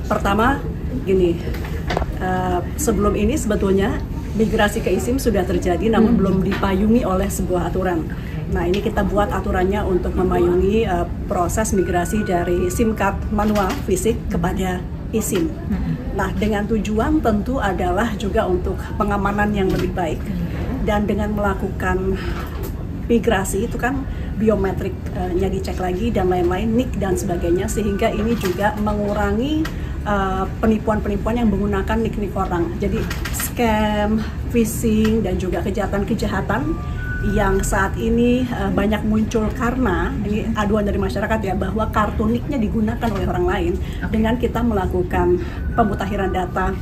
pertama gini, sebelum ini sebetulnya migrasi ke eSIM sudah terjadi, namun belum dipayungi oleh sebuah aturan. Nah, ini kita buat aturannya untuk memayungi proses migrasi dari SIM card manual fisik kepada eSIM. Nah, dengan tujuan tentu adalah juga untuk pengamanan yang lebih baik, dan dengan melakukan migrasi itu kan biometriknya dicek lagi dan lain-lain, NIK dan sebagainya, sehingga ini juga mengurangi penipuan-penipuan yang menggunakan NIK orang. Jadi scam, phishing, dan juga kejahatan-kejahatan yang saat ini banyak muncul karena ini aduan dari masyarakat ya, bahwa kartu NIK-nya digunakan oleh orang lain. Dengan kita melakukan pemutakhiran data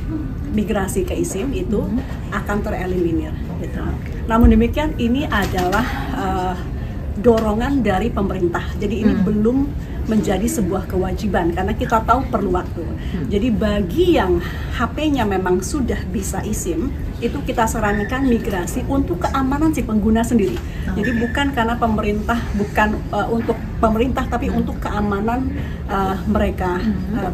migrasi ke eSIM itu akan tereliminir gitu. Namun demikian ini adalah dorongan dari pemerintah, jadi ini belum menjadi sebuah kewajiban karena kita tahu perlu waktu. Jadi bagi yang HP-nya memang sudah bisa eSIM, itu kita sarankan migrasi untuk keamanan si pengguna sendiri. Jadi bukan karena pemerintah, bukan untuk pemerintah, tapi untuk keamanan mereka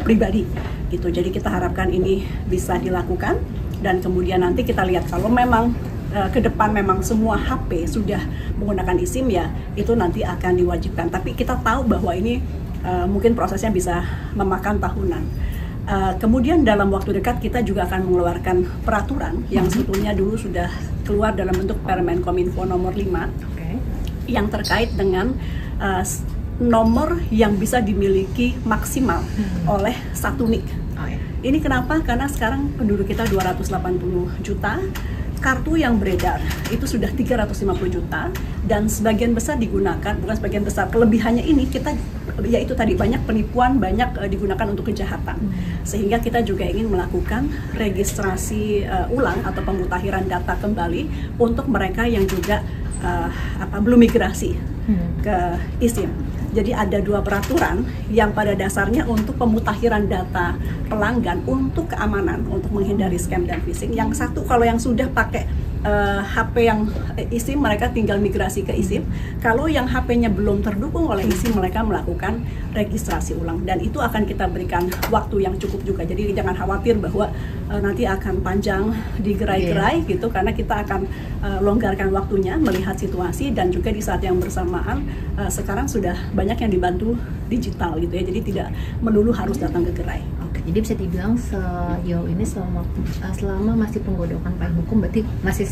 pribadi gitu. Jadi kita harapkan ini bisa dilakukan, dan kemudian nanti kita lihat kalau memang ke depan memang semua HP sudah menggunakan eSIM, ya itu nanti akan diwajibkan. Tapi kita tahu bahwa ini mungkin prosesnya bisa memakan tahunan. Kemudian dalam waktu dekat kita juga akan mengeluarkan peraturan yang sebetulnya dulu sudah keluar dalam bentuk Permen Kominfo nomor 5 yang terkait dengan nomor yang bisa dimiliki maksimal oleh satu NIK. Ini kenapa? Karena sekarang penduduk kita 280 juta, kartu yang beredar itu sudah 350 juta, dan sebagian besar digunakan, bukan sebagian besar, kelebihannya ini kita, yaitu tadi banyak penipuan, banyak digunakan untuk kejahatan. Sehingga kita juga ingin melakukan registrasi ulang atau pemutakhiran data kembali untuk mereka yang juga belum migrasi ke eSIM. Jadi ada dua peraturan yang pada dasarnya untuk pemutakhiran data pelanggan untuk keamanan, untuk menghindari scam dan phishing. Yang satu, kalau yang sudah pakai HP yang eSIM, mereka tinggal migrasi ke eSIM. Kalau yang HP-nya belum terdukung oleh eSIM, mereka melakukan registrasi ulang. Dan itu akan kita berikan waktu yang cukup juga. Jadi jangan khawatir bahwa nanti akan panjang digerai-gerai gitu, karena kita akan longgarkan waktunya melihat situasi, dan juga di saat yang bersamaan sekarang sudah banyak yang dibantu digital gitu ya. Jadi tidak melulu harus datang ke gerai. Jadi bisa dibilang sejauh ini selama masih penggodokan payung hukum, berarti masih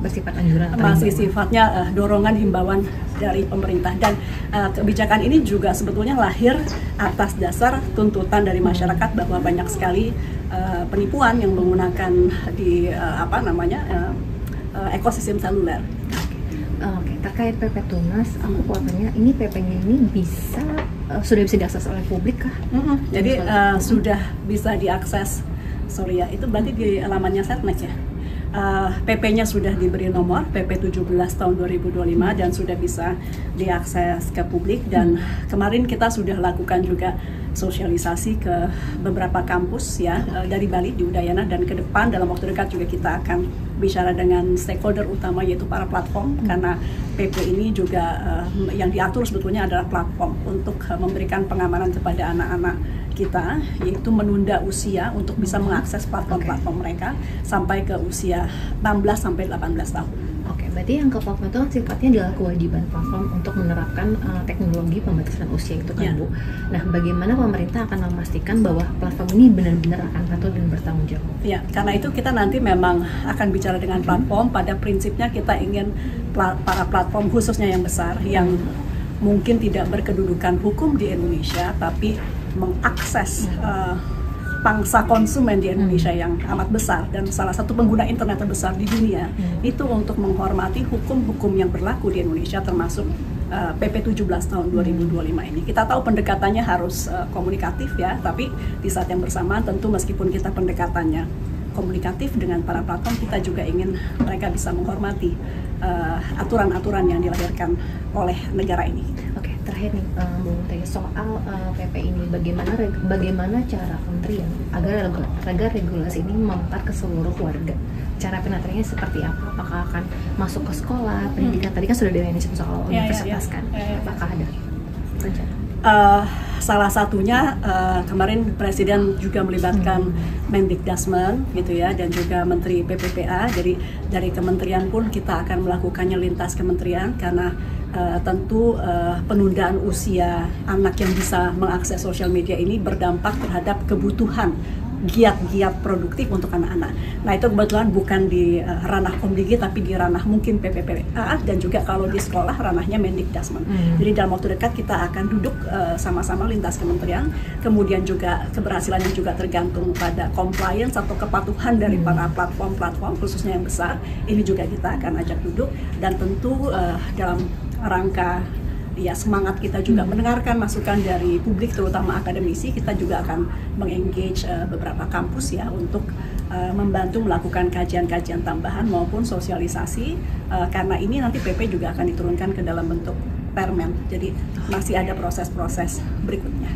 bersifat anjuran, masih sifatnya dorongan, himbauan dari pemerintah. Dan kebijakan ini juga sebetulnya lahir atas dasar tuntutan dari masyarakat bahwa banyak sekali penipuan yang menggunakan di ekosistem seluler. Terkait PP Tunas, aku khawatirnya ini PP-nya ini sudah bisa diakses oleh publik kah? Jadi sudah bisa diakses, itu berarti di alamannya Setnek ya. PP-nya sudah diberi nomor PP 17 tahun 2025 dan sudah bisa diakses ke publik. Dan kemarin kita sudah lakukan juga sosialisasi ke beberapa kampus ya, dari Bali di Udayana, dan ke depan dalam waktu dekat juga kita akan bicara dengan stakeholder utama, yaitu para platform, karena PP ini juga yang diatur sebetulnya adalah platform untuk memberikan pengamanan kepada anak-anak kita, yaitu menunda usia untuk bisa mengakses platform-platform mereka sampai ke usia 16 sampai 18 tahun. Berarti yang ke platform itu sifatnya adalah kewajiban platform untuk menerapkan teknologi pembatasan usia itu kan, Bu. Nah, bagaimana pemerintah akan memastikan bahwa platform ini benar-benar akan patuh dan bertanggung jawab? Ya, karena itu kita nanti memang akan bicara dengan platform. Pada prinsipnya kita ingin para platform, khususnya yang besar, yang mungkin tidak berkedudukan hukum di Indonesia, tapi mengakses pangsa konsumen di Indonesia yang amat besar dan salah satu pengguna internet terbesar di dunia, itu untuk menghormati hukum-hukum yang berlaku di Indonesia, termasuk PP 17 tahun 2025 ini. Kita tahu pendekatannya harus komunikatif ya, tapi di saat yang bersamaan tentu meskipun kita pendekatannya komunikatif dengan para platform, kita juga ingin mereka bisa menghormati aturan-aturan yang dilahirkan oleh negara ini. Terakhir nih, Bu Mutia, soal PP ini, bagaimana cara kementerian agar regulasi ini mempat ke seluruh warga? Cara penetrasinya seperti apa? Apakah akan masuk ke sekolah, pendidikan? Tadi kan sudah dimention soal universitas kan? Apakah ada rencana? Salah satunya kemarin Presiden juga melibatkan Mendikdasmen gitu ya, dan juga Menteri PPPA. Jadi dari kementerian pun kita akan melakukannya lintas kementerian, karena tentu penundaan usia anak yang bisa mengakses sosial media ini berdampak terhadap kebutuhan giat-giat produktif untuk anak-anak. Nah itu kebetulan bukan di ranah Komdigi, tapi di ranah mungkin PPPA, dan juga kalau di sekolah ranahnya Mendikdasmen. Jadi dalam waktu dekat kita akan duduk sama-sama lintas kementerian, kemudian juga keberhasilannya juga tergantung pada compliance atau kepatuhan dari para platform-platform khususnya yang besar. Ini juga kita akan ajak duduk, dan tentu dalam rangka ya semangat kita juga mendengarkan masukan dari publik, terutama akademisi. Kita juga akan mengengage beberapa kampus ya untuk membantu melakukan kajian-kajian tambahan maupun sosialisasi, karena ini nanti PP juga akan diturunkan ke dalam bentuk permen. Jadi masih ada proses-proses berikutnya.